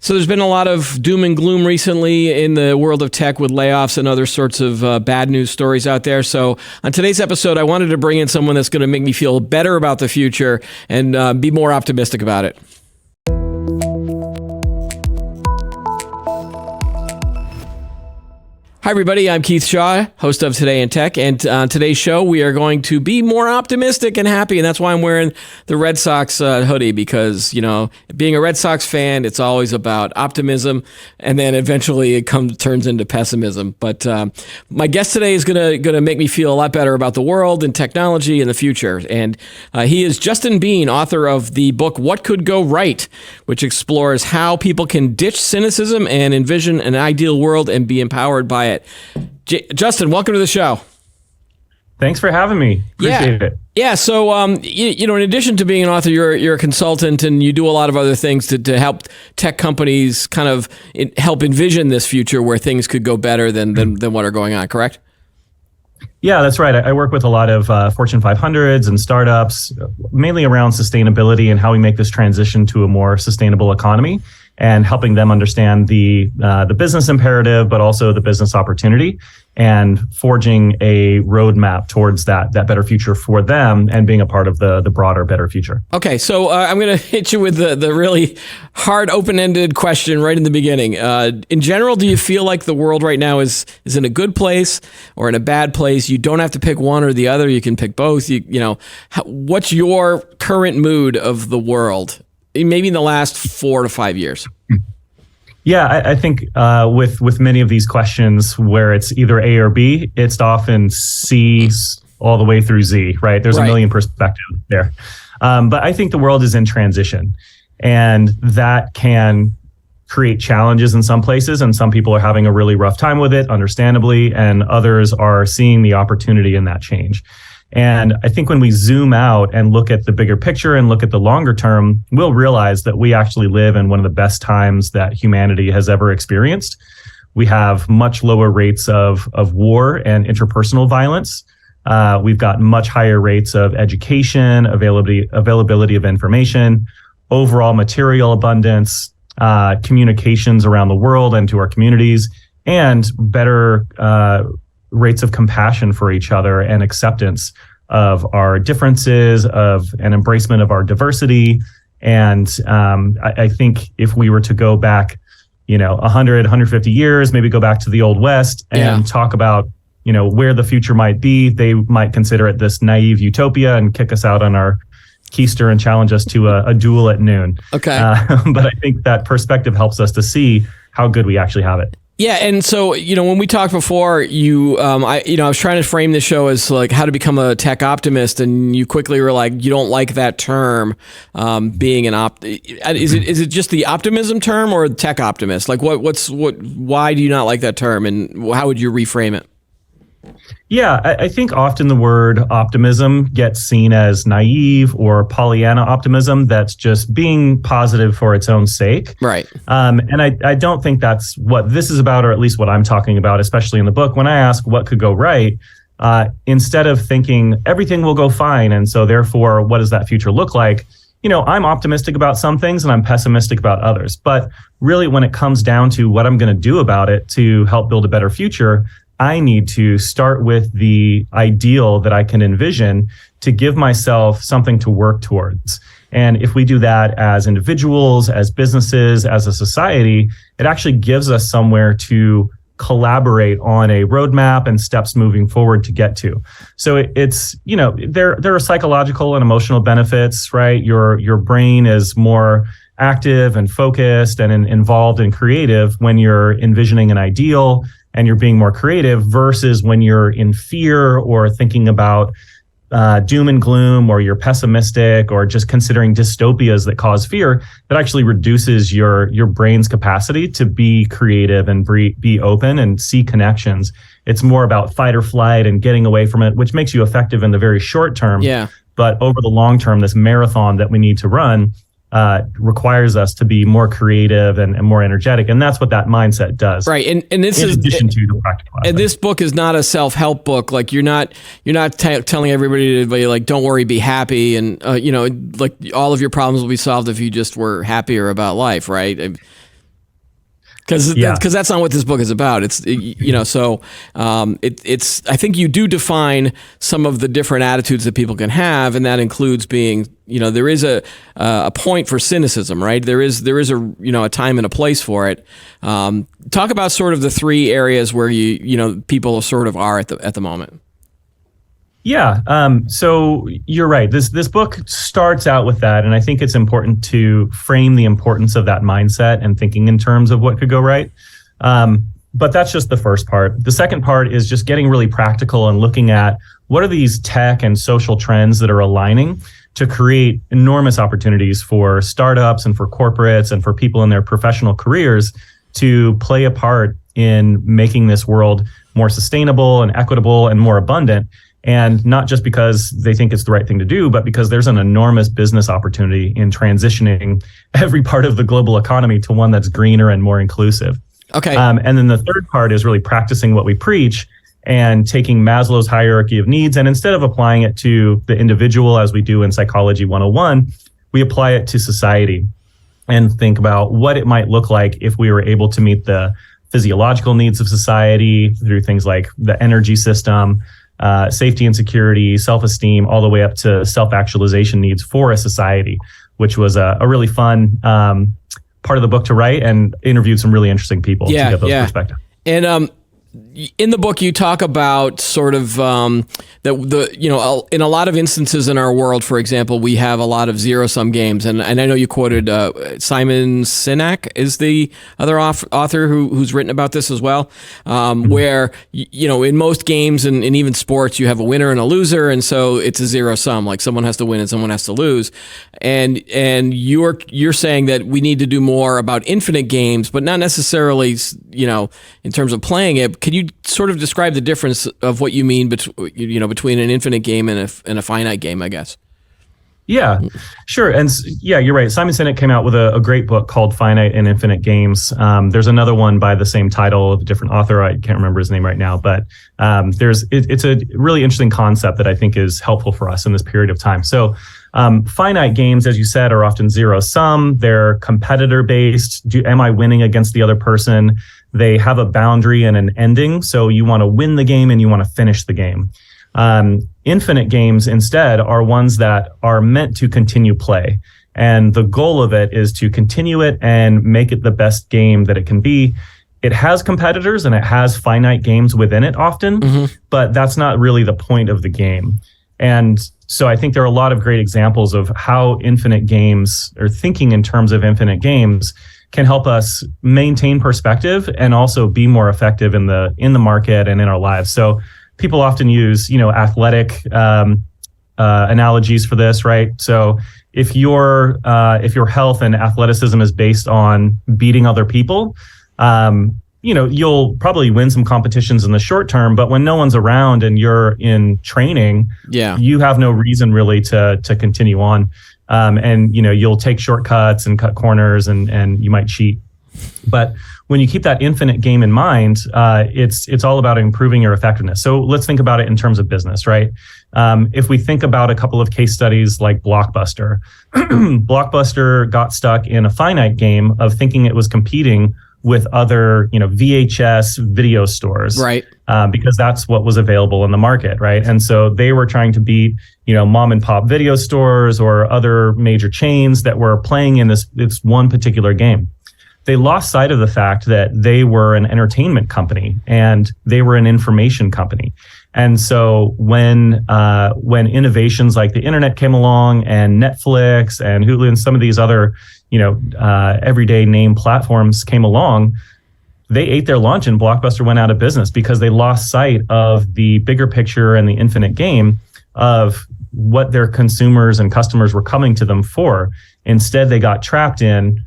So there's been a lot of doom and gloom recently in the world of tech with layoffs and other sorts of bad news stories out there. So on today's episode, I wanted to bring in someone that's going to make me feel better about the future and be more optimistic about it. Hi, everybody. I'm Keith Shaw, host of Today in Tech. And on today's show, we are going to be more optimistic and happy. And that's why I'm wearing the Red Sox hoodie, because, you know, being a Red Sox fan, it's always about optimism. And then eventually it turns into pessimism. But my guest today is going to make me feel a lot better about the world and technology and the future. And he is Justin Bean, author of the book What Could Go Right, which explores how people can ditch cynicism and envision an ideal world and be empowered by it. Justin, welcome to the show. Thanks for having me. Appreciate it. Yeah. So, you know, in addition to being an author, you're a consultant and you do a lot of other things to help tech companies kind of help envision this future where things could go better than what are going on. Correct? Yeah, that's right. I work with a lot of Fortune 500s and startups, mainly around sustainability and how we make this transition to a more sustainable economy, and helping them understand the business imperative, but also the business opportunity, and forging a roadmap towards that better future for them and being a part of the broader better future. Okay, so I'm going to hit you with the really hard, open-ended question right in the beginning. In general, do you feel like the world right now is in a good place or in a bad place? You don't have to pick one or the other. You can pick both. You know, what's your current mood of the world? Maybe in the last 4 to 5 years. Yeah, I think with many of these questions where it's either A or B, it's often C all the way through Z, right? There's a million perspectives there. But I think the world is in transition, and that can create challenges in some places, and some people are having a really rough time with it, understandably, and others are seeing the opportunity in that change. And I think when we zoom out and look at the bigger picture and look at the longer term, we'll realize that we actually live in one of the best times that humanity has ever experienced. We have much lower rates of war and interpersonal violence. We've got much higher rates of education, availability of information, overall material abundance, communications around the world and to our communities, and better rates of compassion for each other and acceptance of our differences, of an embracement of our diversity. And I think if we were to go back, 100, 150 years, maybe go back to the Old West and talk about, where the future might be, they might consider it this naive utopia and kick us out on our keister and challenge us to a duel at noon. Okay. But I think that perspective helps us to see how good we actually have it. Yeah, and so, when we talked before, I was trying to frame the show as like how to become a tech optimist, and you quickly were like, you don't like that term, being is it just the optimism term or tech optimist? Like why do you not like that term, and how would you reframe it? Yeah, I think often the word optimism gets seen as naive or Pollyanna optimism that's just being positive for its own sake. Right. And I don't think that's what this is about, or at least what I'm talking about, especially in the book. When I ask what could go right, instead of thinking everything will go fine, and so therefore, what does that future look like? I'm optimistic about some things and I'm pessimistic about others. But really, when it comes down to what I'm going to do about it to help build a better future, I need to start with the ideal that I can envision to give myself something to work towards. And if we do that as individuals, as businesses, as a society, it actually gives us somewhere to collaborate on a roadmap and steps moving forward to get to. So it's, there are psychological and emotional benefits, right? Your brain is more active and focused and involved and creative when you're envisioning an ideal and you're being more creative, versus when you're in fear or thinking about doom and gloom, or you're pessimistic or just considering dystopias that cause fear. That actually reduces your brain's capacity to be creative and be open and see connections. It's more about fight or flight and getting away from it, which makes you effective in the very short term. Yeah. But over the long term, this marathon that we need to run requires us to be more creative and more energetic, and that's what that mindset does. Right, and this in addition to the practical aspect. And this book is not a self-help book. Like you're not telling everybody to be like, don't worry, be happy, and like all of your problems will be solved if you just were happier about life, right? because that's not what this book is about. It's it's I think you do define some of the different attitudes that people can have, and that includes being, there is a point for cynicism, right? There is a time and a place for it. Talk about sort of the three areas where people sort of are at the moment. Yeah. So you're right. This book starts out with that. And I think it's important to frame the importance of that mindset and thinking in terms of what could go right. But that's just the first part. The second part is just getting really practical and looking at what are these tech and social trends that are aligning to create enormous opportunities for startups and for corporates and for people in their professional careers to play a part in making this world more sustainable and equitable and more abundant. And not just because they think it's the right thing to do, but because there's an enormous business opportunity in transitioning every part of the global economy to one that's greener and more inclusive. Okay. And then the third part is really practicing what we preach and taking Maslow's hierarchy of needs. And instead of applying it to the individual, as we do in Psychology 101, we apply it to society and think about what it might look like if we were able to meet the physiological needs of society through things like the energy system, safety and security, self-esteem, all the way up to self-actualization needs for a society, which was a really fun part of the book to write, and interviewed some really interesting people to get those perspectives. And in the book, you talk about sort of that in a lot of instances in our world, for example, we have a lot of zero-sum games, and I know you quoted Simon Sinek is the other author who's written about this as well, where in most games and even sports, you have a winner and a loser, and so it's a zero-sum, like someone has to win and someone has to lose, and you're saying that we need to do more about infinite games, but not necessarily in terms of playing it. Could you sort of describe the difference of what you mean between an infinite game and a finite game, I guess? Yeah, sure. And you're right. Simon Sinek came out with a great book called Finite and Infinite Games. There's another one by the same title of a different author. I can't remember his name right now, but it's a really interesting concept that I think is helpful for us in this period of time. So finite games, as you said, are often zero sum. They're competitor based. Am I winning against the other person? They have a boundary and an ending. So you want to win the game and you want to finish the game. Infinite games instead are ones that are meant to continue play. And the goal of it is to continue it and make it the best game that it can be. It has competitors and it has finite games within it often, but that's not really the point of the game. And so I think there are a lot of great examples of how infinite games, or thinking in terms of infinite games, can help us maintain perspective and also be more effective in the market and in our lives. So people often use, athletic analogies for this, right? So if your health and athleticism is based on beating other people, you'll probably win some competitions in the short term, but when no one's around and you're in training, you have no reason really to continue on. And you'll take shortcuts and cut corners and you might cheat. But when you keep that infinite game in mind, it's all about improving your effectiveness. So let's think about it in terms of business, right? If we think about a couple of case studies like Blockbuster, Blockbuster got stuck in a finite game of thinking it was competing with other, VHS video stores, right? Because that's what was available in the market, right? And so they were trying to beat, mom and pop video stores or other major chains that were playing in this one particular game. They lost sight of the fact that they were an entertainment company and they were an information company. And so when innovations like the internet came along and Netflix and Hulu and some of these other everyday name platforms came along, they ate their lunch and Blockbuster went out of business because they lost sight of the bigger picture and the infinite game of what their consumers and customers were coming to them for. Instead, they got trapped in,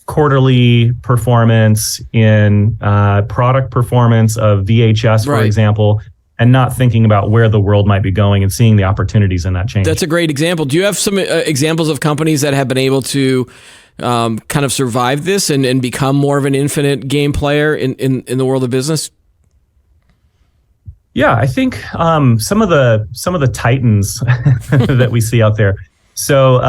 quarterly performance, in product performance of VHS, for example, and not thinking about where the world might be going and seeing the opportunities in that change. That's a great example. Do you have some examples of companies that have been able to kind of survive this and become more of an infinite game player in the world of business? Yeah, I think some of the titans that we see out there. So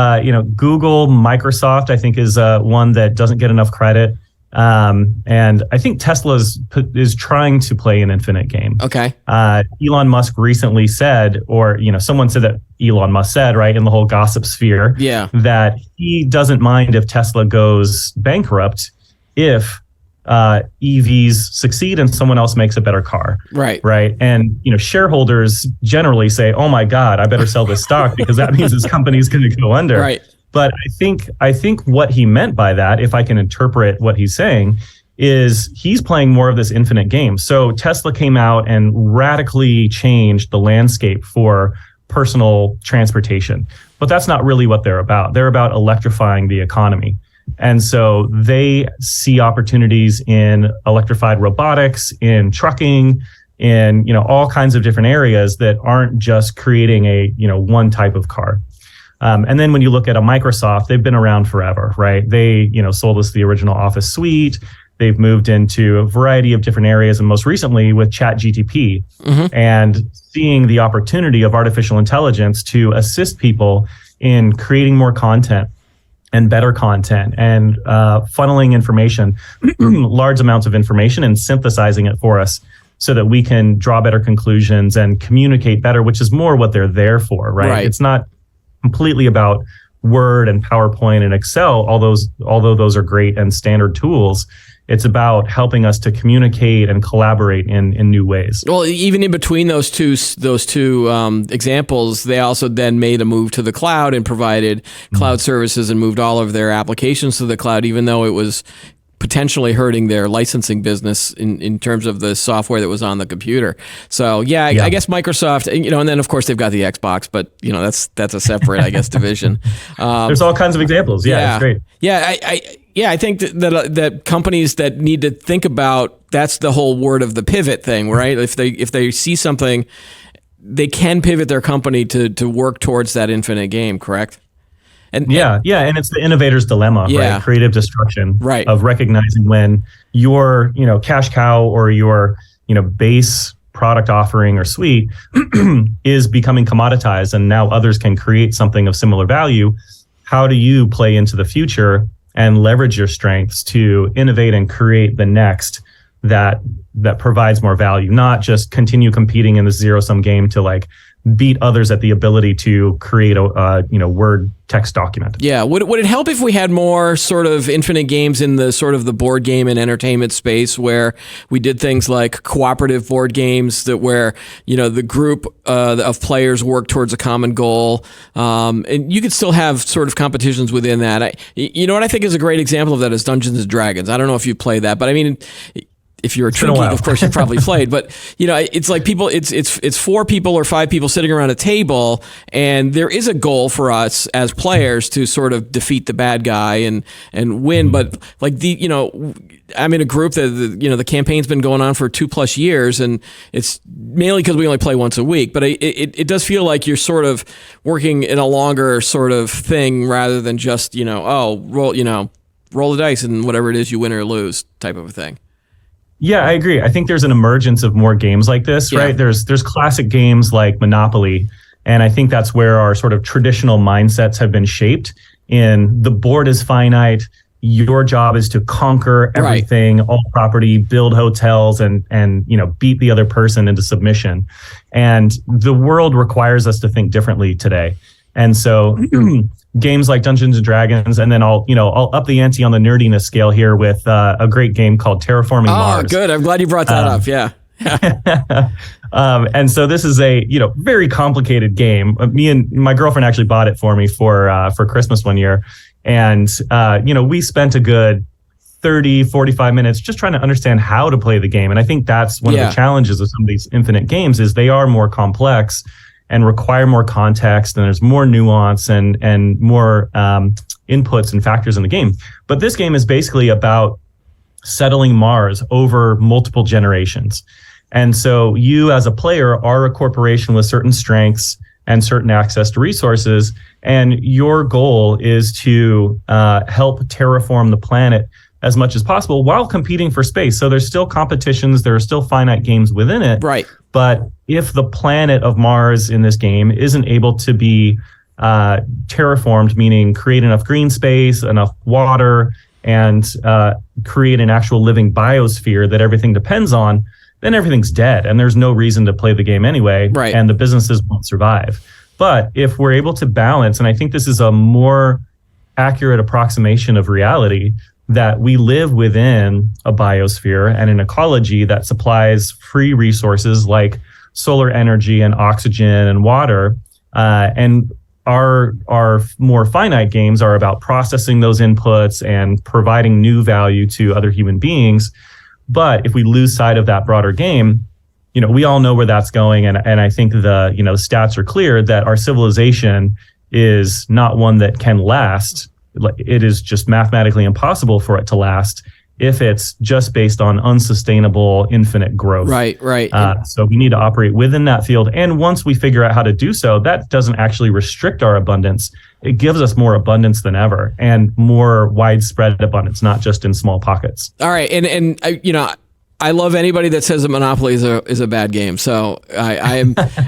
Google, Microsoft, I think is one that doesn't get enough credit. And I think Tesla is trying to play an infinite game. Okay. Elon Musk recently said, or someone said that Elon Musk said, right, in the whole gossip sphere, that he doesn't mind if Tesla goes bankrupt if EVs succeed and someone else makes a better car. Right. And shareholders generally say, "Oh my God, I better sell this stock because that means this company's going to go under." Right. But I think what he meant by that, if I can interpret what he's saying, is he's playing more of this infinite game. So Tesla came out and radically changed the landscape for personal transportation. But that's not really what they're about. They're about electrifying the economy. And so they see opportunities in electrified robotics, in trucking, in all kinds of different areas that aren't just creating a one type of car. And then when you look at a Microsoft, they've been around forever, right? They, sold us the original Office suite. They've moved into a variety of different areas, and most recently with ChatGPT, and seeing the opportunity of artificial intelligence to assist people in creating more content and better content and funneling information, large amounts of information, and synthesizing it for us so that we can draw better conclusions and communicate better, which is more what they're there for, right? It's not completely about Word and PowerPoint and Excel, although those are great and standard tools. It's about helping us to communicate and collaborate in new ways. Well, even in between those two examples, they also then made a move to the cloud and provided cloud services and moved all of their applications to the cloud, even though it was potentially hurting their licensing business in terms of the software that was on the computer. So I guess Microsoft, and then of course they've got the Xbox, but that's a separate, I guess, division. There's all kinds of examples. Yeah, it's great. I think that companies that need to think about, that's the whole word of the pivot thing, right? If they see something, they can pivot their company to work towards that infinite game, correct? And it's the innovator's dilemma, right? Creative destruction, right? Of recognizing when your, cash cow or your, base product offering or suite is becoming commoditized, and now others can create something of similar value. How do you play into the future and leverage your strengths to innovate and create the next that provides more value, not just continue competing in the zero-sum game to beat others at the ability to create a Word text document. Yeah. Would it help if we had more sort of infinite games in the sort of the board game and entertainment space, where we did things like cooperative board games where the group of players work towards a common goal, and you could still have sort of competitions within that. What I think is a great example of that is Dungeons and Dragons. I don't know if you played that, but I mean, if you're a true geek, of course, you probably played. But it's like people. It's 4 people or 5 people sitting around a table, and there is a goal for us as players to sort of defeat the bad guy and win. But I'm in a group that the campaign's been going on for 2+ years, and it's mainly because we only play once a week. But it does feel like you're sort of working in a longer sort of thing rather than just roll the dice and whatever it is, you win or lose type of a thing. Yeah, I agree. I think there's an emergence of more games like this, right? There's classic games like Monopoly, and I think that's where our sort of traditional mindsets have been shaped. In the board is finite. Your job is to conquer everything, all property, build hotels, and beat the other person into submission. And the world requires us to think differently today. And so games like Dungeons and Dragons, and then I'll up the ante on the nerdiness scale here with a great game called Terraforming Mars. Oh, good. I'm glad you brought that up. Yeah. And so this is a very complicated game. Me and my girlfriend actually bought it for me for Christmas one year, and we spent a good 30-45 minutes just trying to understand how to play the game. And I think that's one of the challenges of some of these infinite games is they are more complex and require more context, and there's more nuance and more inputs and factors in the game. But this game is basically about settling Mars over multiple generations. And so you as a player are a corporation with certain strengths and certain access to resources, and your goal is to help terraform the planet as much as possible while competing for space. So there's still competitions, there are still finite games within it. Right. But if the planet of Mars in this game isn't able to be terraformed, meaning create enough green space, enough water, and create an actual living biosphere that everything depends on, then everything's dead and there's no reason to play the game anyway. Right. And the businesses won't survive. But if we're able to balance, and I think this is a more accurate approximation of reality, that we live within a biosphere and an ecology that supplies free resources like solar energy and oxygen and water, and our more finite games are about processing those inputs and providing new value to other human beings. But if we lose sight of that broader game, we all know where that's going. And I think the stats are clear that our civilization is not one that can last. It is just mathematically impossible for it to last if it's just based on unsustainable infinite growth. Right. So we need to operate within that field. And once we figure out how to do so, that doesn't actually restrict our abundance. It gives us more abundance than ever and more widespread abundance, not just in small pockets. All right. And I love anybody that says that Monopoly is a bad game. So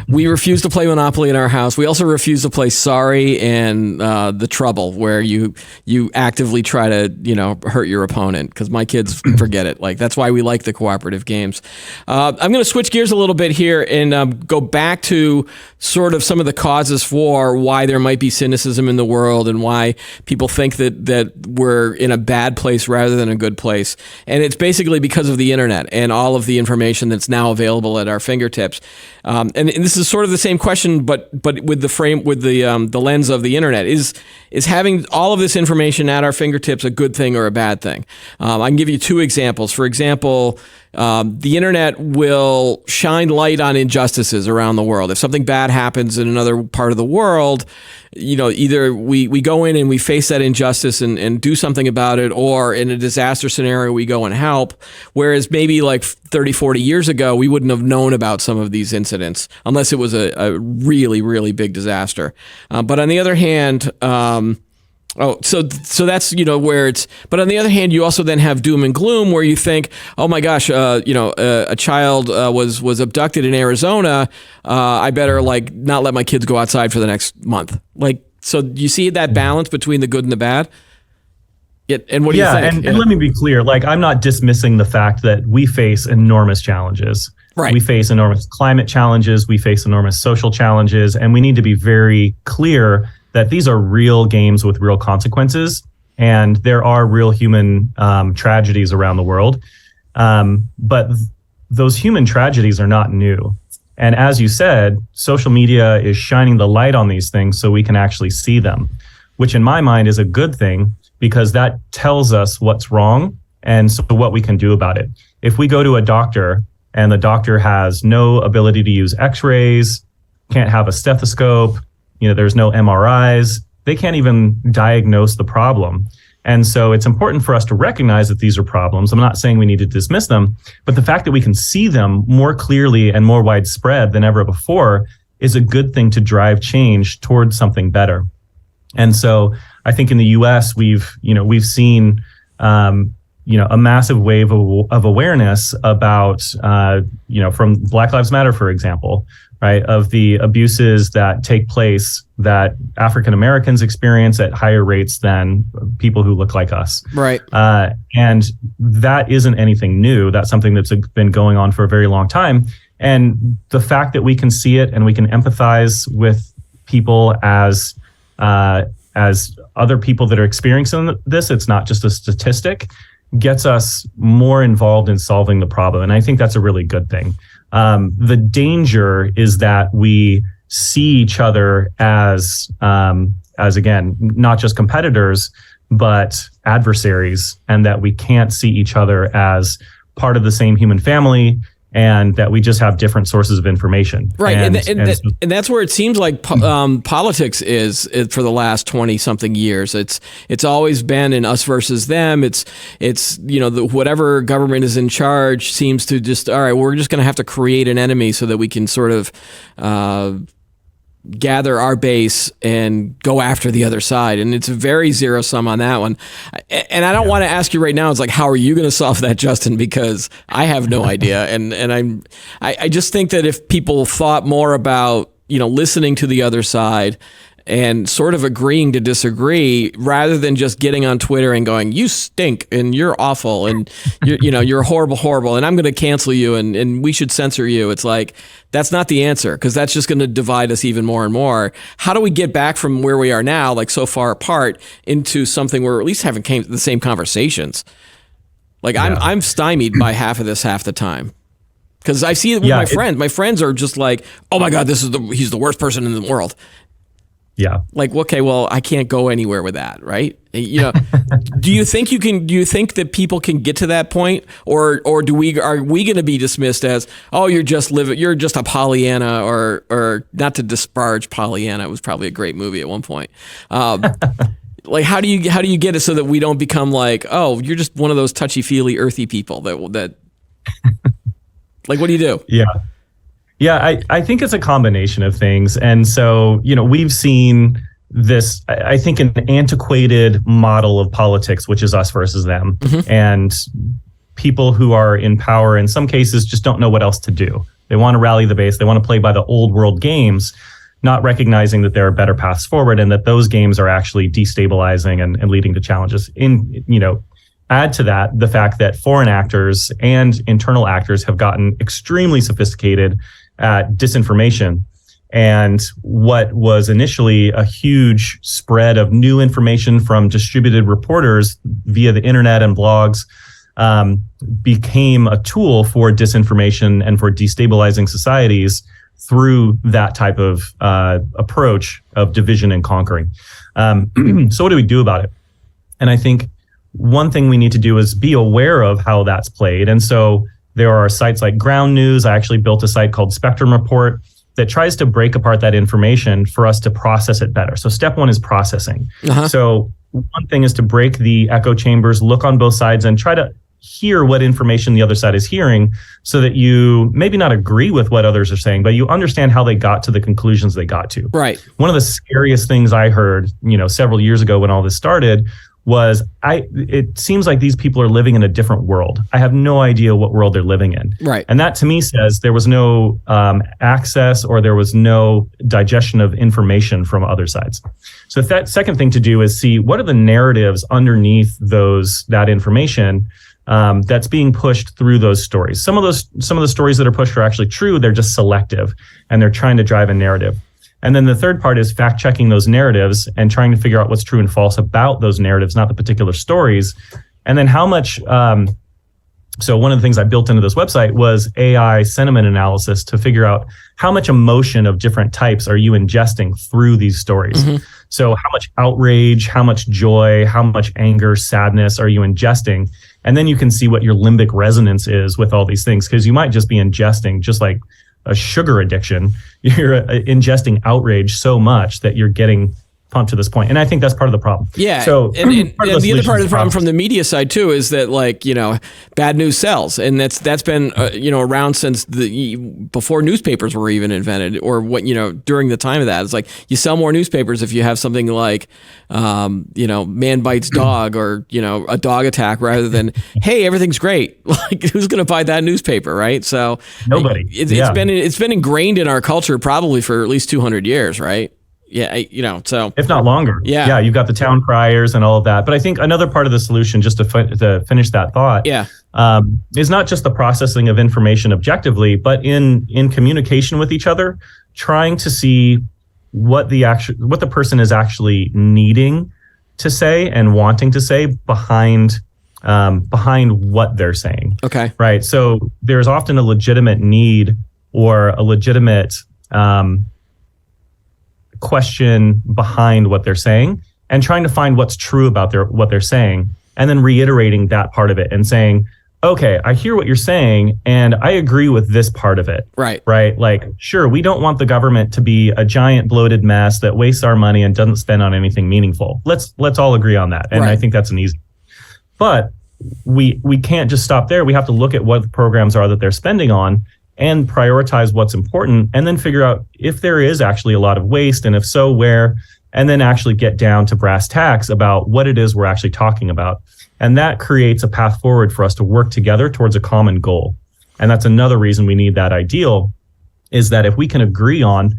we refuse to play Monopoly in our house. We also refuse to play Sorry and The Trouble, where you actively try to hurt your opponent, because my kids forget it. Like, that's why we like the cooperative games. I'm going to switch gears a little bit here and go back to sort of some of the causes for why there might be cynicism in the world and why people think that we're in a bad place rather than a good place. And it's basically because of the internet and all of the information that's now available at our fingertips. And this is sort of the same question, but with the lens of the internet. Is having all of this information at our fingertips a good thing or a bad thing? I can give you two examples. For example, the internet will shine light on injustices around the world. If something bad happens in another part of the world, either we go in and we face that injustice and do something about it, or in a disaster scenario, we go and help. Whereas maybe like 30, 40 years ago, we wouldn't have known about some of these incidents unless it was a really, really big disaster. But on the other hand, so that's, where it's, but on the other hand, you also then have doom and gloom where you think, oh my gosh, a child was abducted in Arizona. I better not let my kids go outside for the next month. So you see that balance between the good and the bad? And what do you think? And let me be clear, I'm not dismissing the fact that we face enormous challenges. Right. We face enormous climate challenges. We face enormous social challenges, and we need to be very clear that these are real games with real consequences, and there are real human tragedies around the world. But those human tragedies are not new. And as you said, social media is shining the light on these things so we can actually see them, which in my mind is a good thing, because that tells us what's wrong and so what we can do about it. If we go to a doctor and the doctor has no ability to use x-rays, can't have a stethoscope, there's no MRIs, they can't even diagnose the problem. And so it's important for us to recognize that these are problems. I'm not saying we need to dismiss them, but the fact that we can see them more clearly and more widespread than ever before is a good thing to drive change towards something better. And so I think in the US, we've seen a massive wave of awareness about, from Black Lives Matter, for example, right, of the abuses that take place that African Americans experience at higher rates than people who look like us. Right. And that isn't anything new. That's something that's been going on for a very long time. And the fact that we can see it and we can empathize with people as other people that are experiencing this, it's not just a statistic, gets us more involved in solving the problem. And I think that's a really good thing. The danger is that we see each other as again, not just competitors, but adversaries, and that we can't see each other as part of the same human family, and that we just have different sources of information. Right. And that's where it seems like politics is for the last 20 something years. It's always been an us versus them. It's whatever government is in charge seems to just, all right, we're just going to have to create an enemy so that we can sort of gather our base and go after the other side. And it's very zero sum on that one. And I don't want to ask you right now, it's like, how are you going to solve that, Justin? Because I have no idea. And I just think that if people thought more about, listening to the other side and sort of agreeing to disagree rather than just getting on Twitter and going, you stink and you're awful and you're horrible and I'm going to cancel you and we should censor you. It's like, that's not the answer, because that's just going to divide us even more and more. How do we get back from where we are now, like so far apart, into something where we're at least having the same conversations? Like I'm stymied by half of this half the time. Because I see it with my friends. My friends are just like, "Oh my God, he's the worst person in the world." Yeah. Like, okay, well, I can't go anywhere with that, right? Do you think that people can get to that point, or are we going to be dismissed as, "Oh, you're just a Pollyanna," or not to disparage Pollyanna? It was probably a great movie at one point. Like, how do you get it so that we don't become like, "Oh, you're just one of those touchy-feely, earthy people that." Like, what do you do? Yeah, I think it's a combination of things. And so, we've seen this, I think, an antiquated model of politics, which is us versus them. Mm-hmm. And people who are in power, in some cases, just don't know what else to do. They want to rally the base. They want to play by the old world games, not recognizing that there are better paths forward and that those games are actually destabilizing and leading to challenges. Add to that the fact that foreign actors and internal actors have gotten extremely sophisticated at disinformation. And what was initially a huge spread of new information from distributed reporters via the internet and blogs became a tool for disinformation and for destabilizing societies through that type of approach of division and conquering. So what do we do about it? And I think one thing we need to do is be aware of how that's played. And so there are sites like Ground News. I actually built a site called Spectrum Report that tries to break apart that information for us to process it better. So step one is processing. Uh-huh. So one thing is to break the echo chambers, look on both sides, and try to hear what information the other side is hearing so that you maybe not agree with what others are saying, but you understand how they got to the conclusions they got to. Right. One of the scariest things I heard, several years ago when all this started was it seems like these people are living in a different world. I have no idea what world they're living in. Right. And that to me says there was no access or there was no digestion of information from other sides. So that second thing to do is see what are the narratives underneath that information that's being pushed through those stories. Some of the stories that are pushed are actually true. They're just selective and they're trying to drive a narrative. And then the third part is fact checking those narratives and trying to figure out what's true and false about those narratives, not the particular stories. And then how much, so one of the things I built into this website was AI sentiment analysis to figure out how much emotion of different types are you ingesting through these stories. Mm-hmm. So how much outrage, how much joy, how much anger, sadness are you ingesting? And then you can see what your limbic resonance is with all these things, because you might just be ingesting, just like a sugar addiction, you're ingesting outrage so much that you're getting pumped to this point. And I think that's part of the problem. Yeah. So and the other part of the problem from the media side too is that, like, bad news sells. And that's been, around since before newspapers were even invented, or during the time of that. It's like you sell more newspapers if you have something like, man bites dog, or, a dog attack, rather than, hey, everything's great. Like, who's going to buy that newspaper, right? So nobody. It's been ingrained in our culture probably for at least 200 years, right? Yeah, so if not longer. Yeah, you've got the town criers and all of that. But I think another part of the solution, just to finish that thought, is not just the processing of information objectively, but in communication with each other, trying to see what the person is actually needing to say and wanting to say behind what they're saying. Okay. Right. So there's often a legitimate need or a legitimate question behind what they're saying, and trying to find what's true about what they're saying, and then reiterating that part of it and saying, okay, I hear what you're saying and I agree with this part of it. Right. Like, sure, we don't want the government to be a giant bloated mess that wastes our money and doesn't spend on anything meaningful. Let's all agree on that. And right. I think that's an easy. But we can't just stop there. We have to look at what the programs are that they're spending on and prioritize what's important, and then figure out if there is actually a lot of waste, and if so, where, and then actually get down to brass tacks about what it is we're actually talking about. And that creates a path forward for us to work together towards a common goal. And that's another reason we need that ideal, is that if we can agree on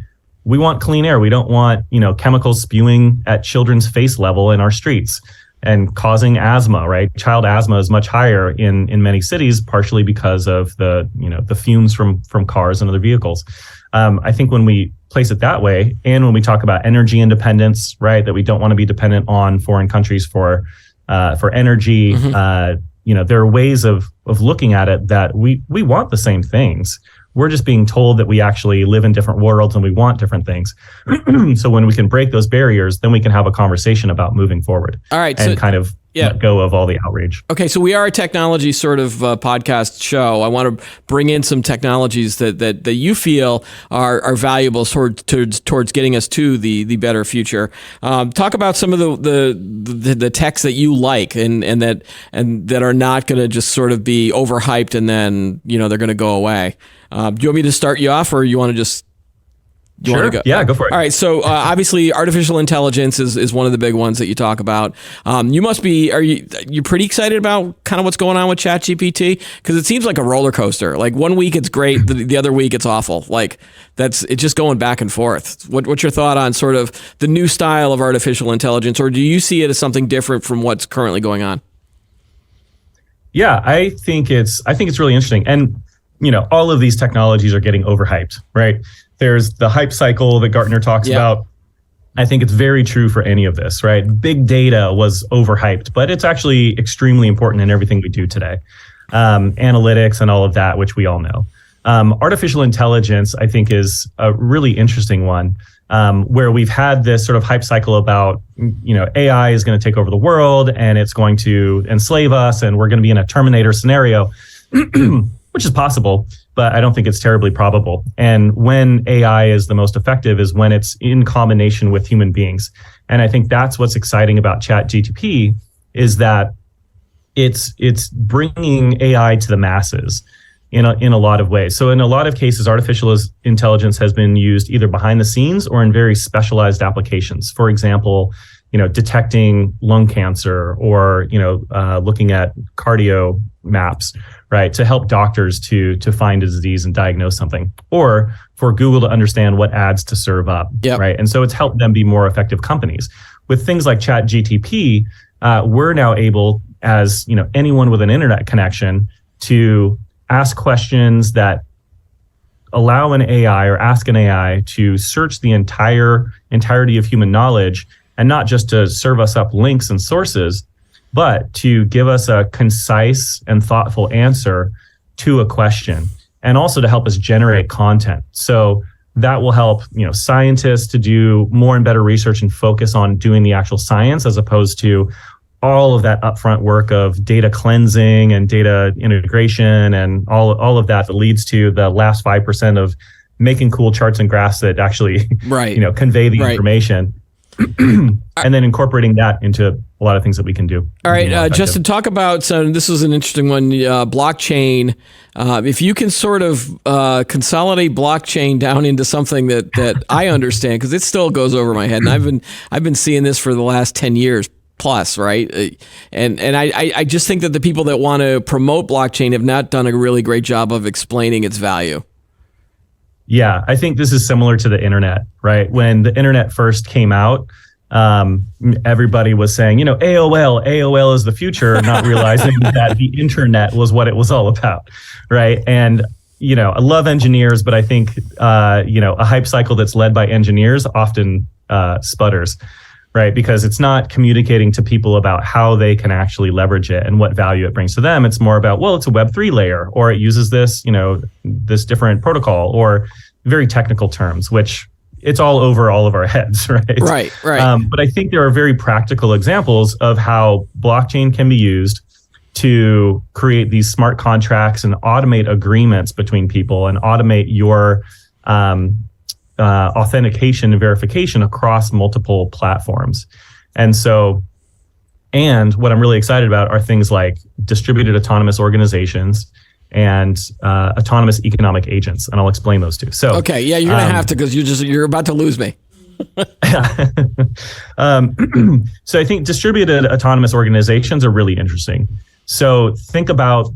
we want clean air. We don't want, chemicals spewing at children's face level in our streets and causing asthma, right? Child asthma is much higher in many cities, partially because of the fumes from cars and other vehicles. I think when we place it that way, and when we talk about energy independence, right, that we don't want to be dependent on foreign countries for energy, there are ways of looking at it that we want the same things. We're just being told that we actually live in different worlds and we want different things. So when we can break those barriers, then we can have a conversation about moving forward. All right, and let go of all the outrage. Okay, so we are a technology sort of podcast show. I want to bring in some technologies that you feel are valuable towards getting us to the better future. Talk about some of the techs that you like and that are not going to just sort of be overhyped and then they're going to go away. Do you want me to start you off, or you want to just? Sure. Yeah, go for it. All right. So obviously, artificial intelligence is one of the big ones that you talk about. You must be. You're pretty excited about kind of what's going on with ChatGPT, because it seems like a roller coaster. Like one week it's great, the other week it's awful. Like it's just going back and forth. What's your thought on sort of the new style of artificial intelligence, or do you see it as something different from what's currently going on? Yeah, I think it's really interesting, and all of these technologies are getting overhyped, right? There's the hype cycle that Gartner talks about. I think it's very true for any of this, right? Big data was overhyped, but it's actually extremely important in everything we do today. Analytics and all of that, which we all know. Artificial intelligence, I think, is a really interesting one, where we've had this sort of hype cycle about, AI is going to take over the world and it's going to enslave us and we're going to be in a Terminator scenario. Which is possible, but I don't think it's terribly probable. And when AI is the most effective is when it's in combination with human beings. And I think that's what's exciting about ChatGPT, is that it's bringing AI to the masses in a lot of ways. So in a lot of cases, artificial intelligence has been used either behind the scenes or in very specialized applications. For example, detecting lung cancer, or looking at cardio maps, right, to help doctors to find a disease and diagnose something, or for Google to understand what ads to serve up, right? And so it's helped them be more effective companies. With things like ChatGPT, we're now able, as anyone with an internet connection, to ask questions that allow an AI, or ask an AI to search the entirety of human knowledge, and not just to serve us up links and sources, but to give us a concise and thoughtful answer to a question, and also to help us generate content. So that will help, scientists to do more and better research and focus on doing the actual science, as opposed to all of that upfront work of data cleansing and data integration and all of that leads to the last 5% of making cool charts and graphs that actually, convey the information. And then incorporating that into a lot of things that we can do. All right, Justin, talk about, so this is an interesting one, blockchain. If you can sort of consolidate blockchain down into something that I understand, because it still goes over my head, and I've been seeing this for the last 10 years plus, right? And I just think that the people that want to promote blockchain have not done a really great job of explaining its value. Yeah, I think this is similar to the internet, right? When the internet first came out, everybody was saying, AOL is the future, not realizing that the internet was what it was all about, right? And, I love engineers, but I think, a hype cycle that's led by engineers often sputters, right? Because it's not communicating to people about how they can actually leverage it and what value it brings to them. It's more about, well, it's a Web3 layer, or it uses this, this different protocol, or very technical terms, which it's all over all of our heads, right? Right. But I think there are very practical examples of how blockchain can be used to create these smart contracts and automate agreements between people, and automate your authentication and verification across multiple platforms. And what I'm really excited about are things like distributed autonomous organizations and autonomous economic agents. And I'll explain those two. So, okay. Yeah, you're going to have to, because you're about to lose me. So I think distributed autonomous organizations are really interesting. So think about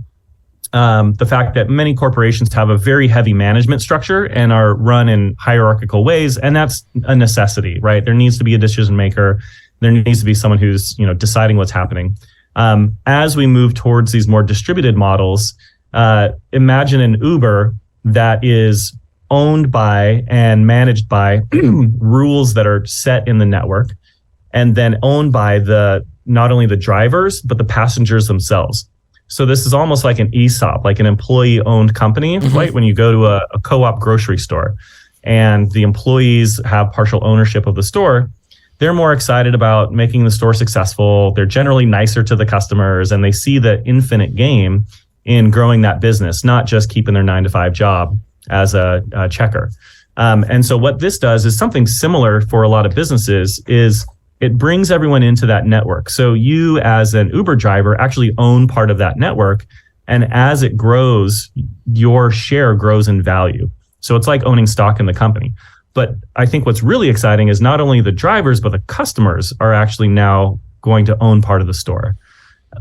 the fact that many corporations have a very heavy management structure and are run in hierarchical ways, and that's a necessity, right? There needs to be a decision maker. There needs to be someone who's, deciding what's happening. As we move towards these more distributed models, imagine an Uber that is owned by and managed by rules that are set in the network, and then owned by not only the drivers, but the passengers themselves. So this is almost like an ESOP, like an employee-owned company, right? When you go to a co-op grocery store and the employees have partial ownership of the store, they're more excited about making the store successful. They're generally nicer to the customers, and they see the infinite game in growing that business, not just keeping their 9-to-5 job as a checker. And so what this does is something similar for a lot of businesses is it brings everyone into that network. So you as an Uber driver actually own part of that network. And as it grows, your share grows in value. So it's like owning stock in the company. But I think what's really exciting is not only the drivers, but the customers are actually now going to own part of the store,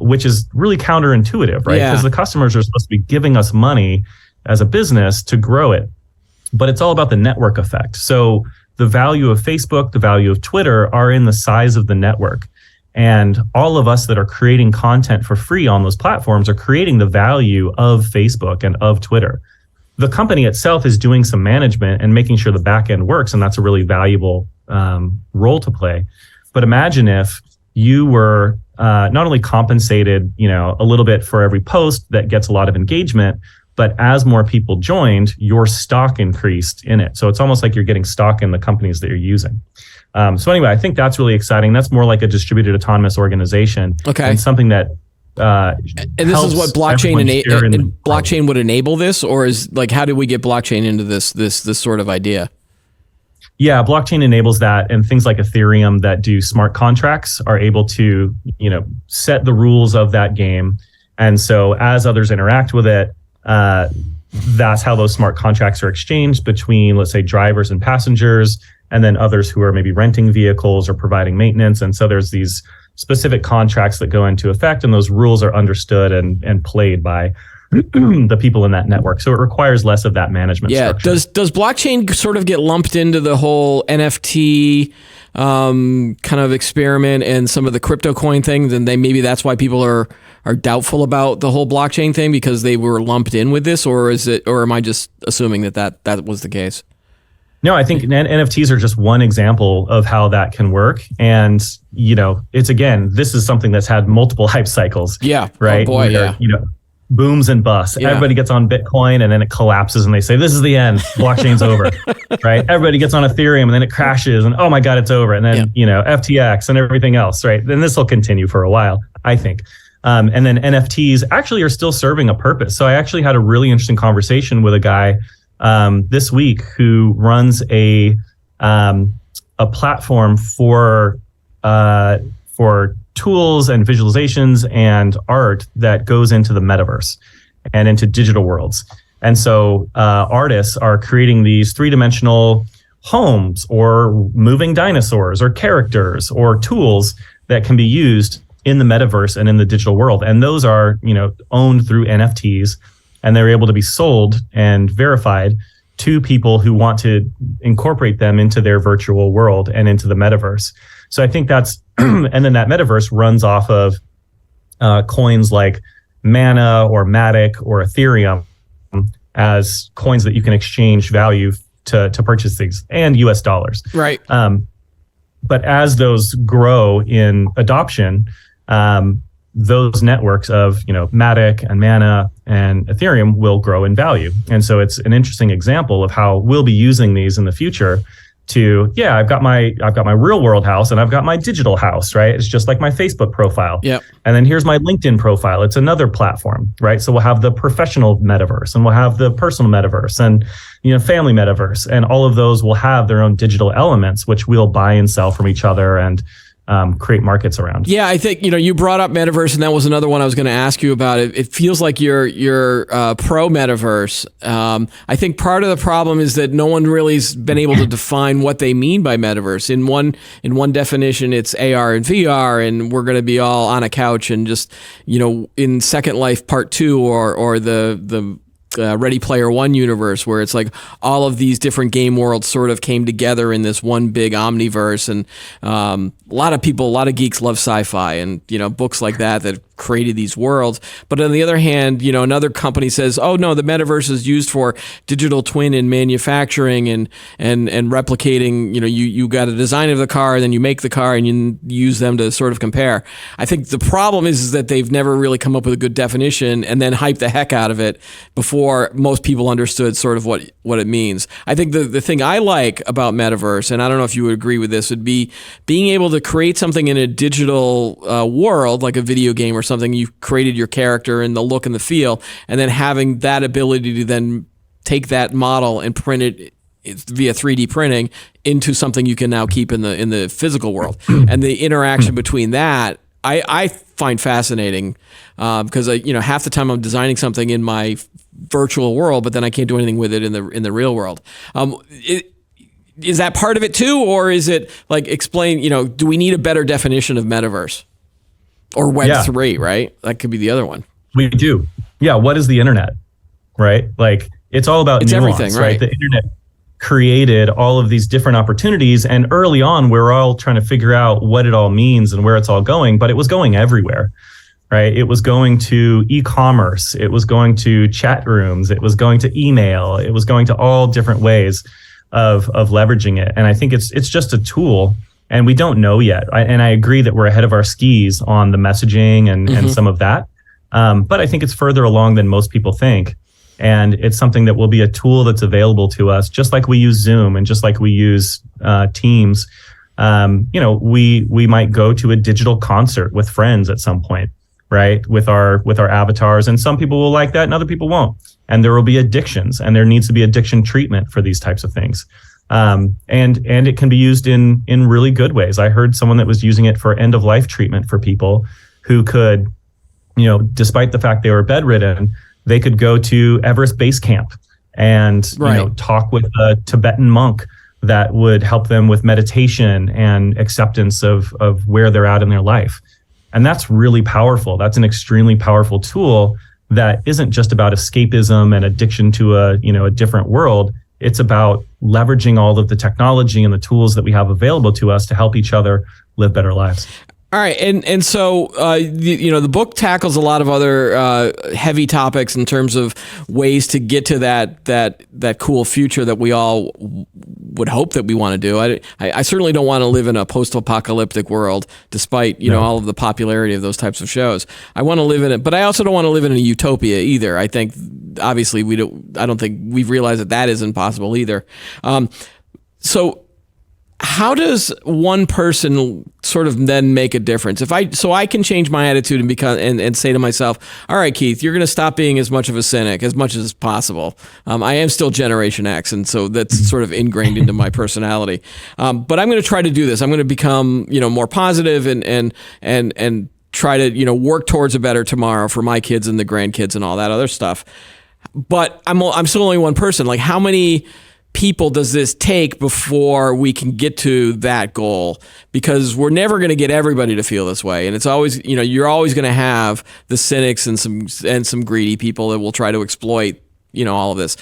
which is really counterintuitive, right? Because the customers are supposed to be giving us money as a business to grow it. But it's all about the network effect. So the value of Facebook, the value of Twitter are in the size of the network. And all of us that are creating content for free on those platforms are creating the value of Facebook and of Twitter. The company itself is doing some management and making sure the back end works, and that's a really valuable role to play. But imagine if you were not only compensated, a little bit for every post that gets a lot of engagement, but as more people joined, your stock increased in it. So it's almost like you're getting stock in the companies that you're using. So anyway, I think that's really exciting. That's more like a distributed autonomous organization. Okay. And something that and this is what blockchain would enable this, or is like, how did we get blockchain into this sort of idea? Yeah, blockchain enables that, and things like Ethereum that do smart contracts are able to, set the rules of that game. And so as others interact with it, that's how those smart contracts are exchanged between, let's say, drivers and passengers, and then others who are maybe renting vehicles or providing maintenance. And so there's these specific contracts that go into effect, and those rules are understood and played by the people in that network. So it requires less of that management structure. Does blockchain sort of get lumped into the whole NFT kind of experiment and some of the crypto coin things, and maybe that's why people are doubtful about the whole blockchain thing, because they were lumped in with this, or am I just assuming that was the case? No, I think NFTs are just one example of how that can work. And, this is something that's had multiple hype cycles. Yeah. Right. Oh boy, where, booms and busts. Yeah. Everybody gets on Bitcoin and then it collapses and they say, this is the end. Blockchain's over. Right. Everybody gets on Ethereum and then it crashes and, oh my God, it's over. And then, FTX and everything else. Right. Then this will continue for a while, I think. And then NFTs actually are still serving a purpose. So I actually had a really interesting conversation with a guy this week who runs a platform for tools and visualizations and art that goes into the metaverse and into digital worlds. And so artists are creating these 3-dimensional homes or moving dinosaurs or characters or tools that can be used in the metaverse and in the digital world. And those are, owned through NFTs, and they're able to be sold and verified to people who want to incorporate them into their virtual world and into the metaverse. So I think that's, and then that metaverse runs off of coins like Mana or Matic or Ethereum as coins that you can exchange value to purchase things, and US dollars. Right. But as those grow in adoption, those networks of, Matic and Mana and Ethereum will grow in value. And so it's an interesting example of how we'll be using these in the future to, I've got my real world house and I've got my digital house, right? It's just like my Facebook profile. Yep. And then here's my LinkedIn profile. It's another platform, right? So we'll have the professional metaverse and we'll have the personal metaverse and, family metaverse, and all of those will have their own digital elements, which we'll buy and sell from each other and, create markets around. Yeah, I think you brought up metaverse, and that was another one I was going to ask you about. It feels like you're pro metaverse. I think part of the problem is that no one really's been able to define what they mean by metaverse. In one definition, it's AR and VR, and we're going to be all on a couch and just in Second Life Part 2 or the Ready Player One universe, where it's like all of these different game worlds sort of came together in this one big omniverse. And a lot of geeks love sci-fi and books like that created these worlds. But on the other hand, another company says, oh no, the metaverse is used for digital twin and manufacturing and replicating. You got a design of the car, and then you make the car and you use them to sort of compare. I think the problem is that they've never really come up with a good definition and then hyped the heck out of it before most people understood sort of what it means. I think the thing I like about metaverse, and I don't know if you would agree with this, would be being able to create something in a digital world, like a video game or something. You've created your character and the look and the feel, and then having that ability to then take that model and print it via 3D printing into something you can now keep in the physical world. And the interaction between that, I find fascinating because half the time I'm designing something in my virtual world, but then I can't do anything with it in the real world. Is that part of it too, or is it like explain? Do we need a better definition of metaverse or Web3? Right, that could be the other one. We do. Yeah. What is the internet? Right. Like it's all about nuance, everything, right? The internet created all of these different opportunities, and early on, we were all trying to figure out what it all means and where it's all going. But it was going everywhere. Right. It was going to e-commerce. It was going to chat rooms. It was going to email. It was going to all different ways of leveraging it. And I think it's just a tool, and we don't know yet. And I agree that we're ahead of our skis on the messaging and some of that. But I think it's further along than most people think. And it's something that will be a tool that's available to us, just like we use Zoom and just like we use Teams. We might go to a digital concert with friends at some point, right? With our avatars, and some people will like that and other people won't. And there will be addictions, and there needs to be addiction treatment for these types of things. And it can be used in really good ways. I heard someone that was using it for end of life treatment for people who could, despite the fact they were bedridden, they could go to Everest Base Camp and talk with a Tibetan monk that would help them with meditation and acceptance of where they're at in their life. And that's really powerful. That's an extremely powerful tool that isn't just about escapism and addiction to a different world. It's about leveraging all of the technology and the tools that we have available to us to help each other live better lives. All right, and so the book tackles a lot of other heavy topics in terms of ways to get to that cool future that we all would hope that we want to do. I certainly don't want to live in a post-apocalyptic world, despite all of the popularity of those types of shows. I want to live in it, but I also don't want to live in a utopia either. I think obviously I don't think we've realized that isn't possible either. So how does one person sort of then make a difference? So I can change my attitude and say to myself, all right, Keith, you're going to stop being as much of a cynic as much as possible. I am still Generation X, and so that's sort of ingrained into my personality. But I'm going to try to do this. I'm going to become, more positive and try to, work towards a better tomorrow for my kids and the grandkids and all that other stuff. But I'm still only one person. Like, how many people does this take before we can get to that goal? Because we're never going to get everybody to feel this way, and it's always, you're always going to have the cynics and some greedy people that will try to exploit, all of this.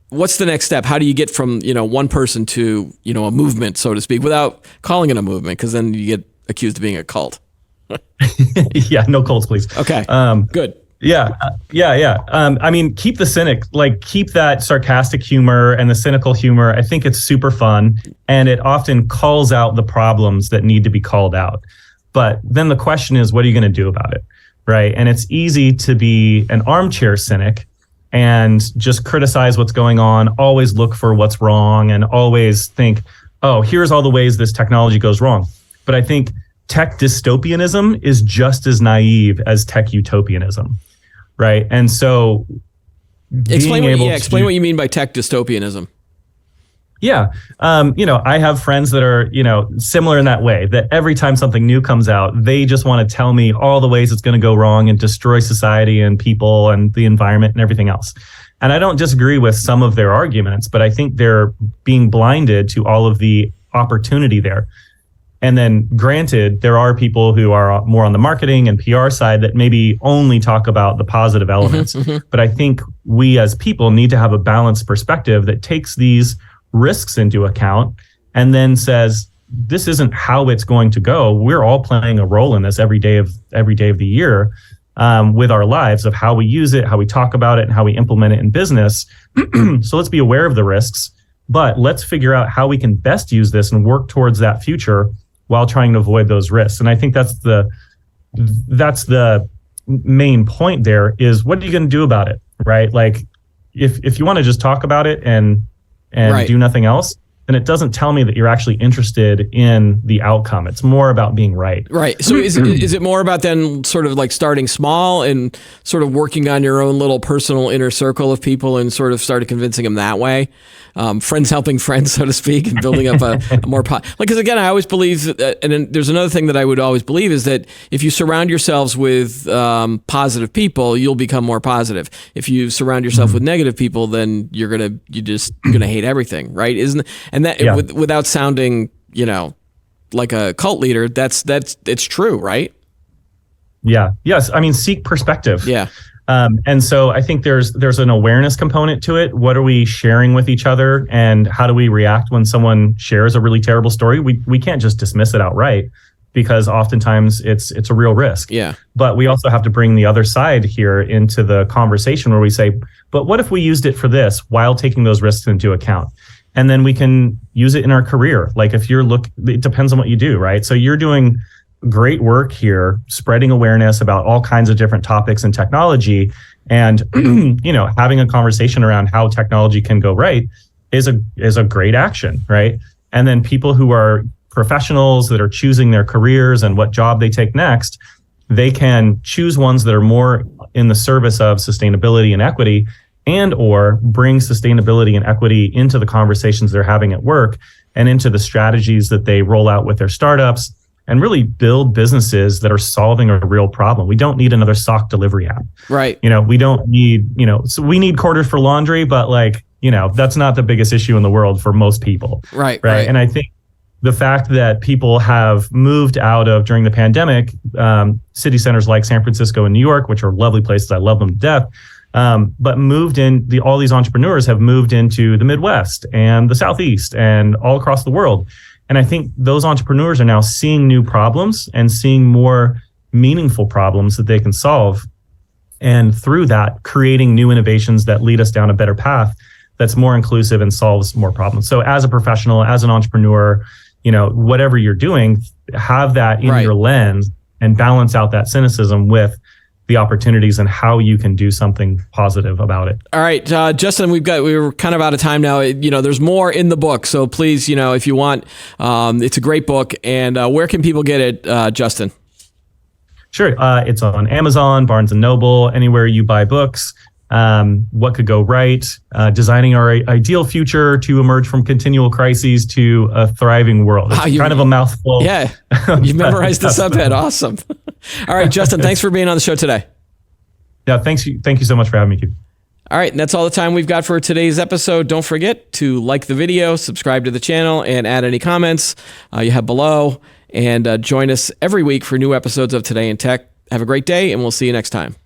What's the next step? How do you get from one person to a movement, so to speak, without calling it a movement? Because then you get accused of being a cult. Yeah, no cults, please. Okay, good. Yeah. I mean, keep the cynic, keep that sarcastic humor and the cynical humor. I think it's super fun, and it often calls out the problems that need to be called out. But then the question is, what are you going to do about it? Right. And it's easy to be an armchair cynic and just criticize what's going on, always look for what's wrong, and always think, oh, here's all the ways this technology goes wrong. But I think tech dystopianism is just as naive as tech utopianism. Right. And so explain what you mean by tech dystopianism. Yeah. I have friends that are, similar in that way, that every time something new comes out, they just want to tell me all the ways it's going to go wrong and destroy society and people and the environment and everything else. And I don't disagree with some of their arguments, but I think they're being blinded to all of the opportunity there. And then granted, there are people who are more on the marketing and PR side that maybe only talk about the positive elements. But I think we as people need to have a balanced perspective that takes these risks into account and then says, this isn't how it's going to go. We're all playing a role in this every day of the year with our lives, of how we use it, how we talk about it, and how we implement it in business. So let's be aware of the risks, but let's figure out how we can best use this and work towards that future while trying to avoid those risks. And I think that's the main point there, is what are you going to do about it, right? Like if you want to just talk about it and right. do nothing else, then it doesn't tell me that you're actually interested in the outcome. It's more about being right. Right. So is it more about then sort of like starting small and sort of working on your own little personal inner circle of people and sort of started convincing them that way? Friends helping friends, so to speak, and building up a more because again, I always believe that, and then there's another thing that I would always believe is that if you surround yourselves with positive people, you'll become more positive. If you surround yourself with negative people, then you're gonna hate everything, right? And that without sounding, like a cult leader, that's it's true, right? Yeah. Yes. I mean, seek perspective. Yeah. And so I think there's an awareness component to it. What are we sharing with each other, and how do we react when someone shares a really terrible story? We can't just dismiss it outright, because oftentimes it's a real risk. Yeah. But we also have to bring the other side here into the conversation, where we say, but what if we used it for this while taking those risks into account? And then we can use it in our career. Like if it depends on what you do, right? So you're doing great work here, spreading awareness about all kinds of different topics and technology, and having a conversation around how technology can go right is a great action, right? And then people who are professionals that are choosing their careers and what job they take next, they can choose ones that are more in the service of sustainability and equity, and or bring sustainability and equity into the conversations they're having at work and into the strategies that they roll out with their startups, and really build businesses that are solving a real problem. We don't need another sock delivery app. Right. We don't need, so we need quarters for laundry, but that's not the biggest issue in the world for most people. Right. And I think the fact that people have moved out of, during the pandemic, city centers like San Francisco and New York, which are lovely places, I love them to death, but all these entrepreneurs have moved into the Midwest and the Southeast and all across the world. And I think those entrepreneurs are now seeing new problems and seeing more meaningful problems that they can solve. And through that, creating new innovations that lead us down a better path that's more inclusive and solves more problems. So as a professional, as an entrepreneur, whatever you're doing, have that in your lens and balance out that cynicism with the opportunities and how you can do something positive about it. All right, Justin, we were kind of out of time now. There's more in the book, so please, if you want, it's a great book. And where can people get it, Justin? Sure, it's on Amazon, Barnes and Noble, anywhere you buy books. What could go right? Designing our ideal future to emerge from continual crises to a thriving world. It's kind of a mouthful. Yeah, you memorized the subhead. Awesome. All right, Justin, thanks for being on the show today. Yeah, thank you so much for having me, Keith. All right, and that's all the time we've got for today's episode. Don't forget to like the video, subscribe to the channel, and add any comments you have below. And join us every week for new episodes of Today in Tech. Have a great day, and we'll see you next time.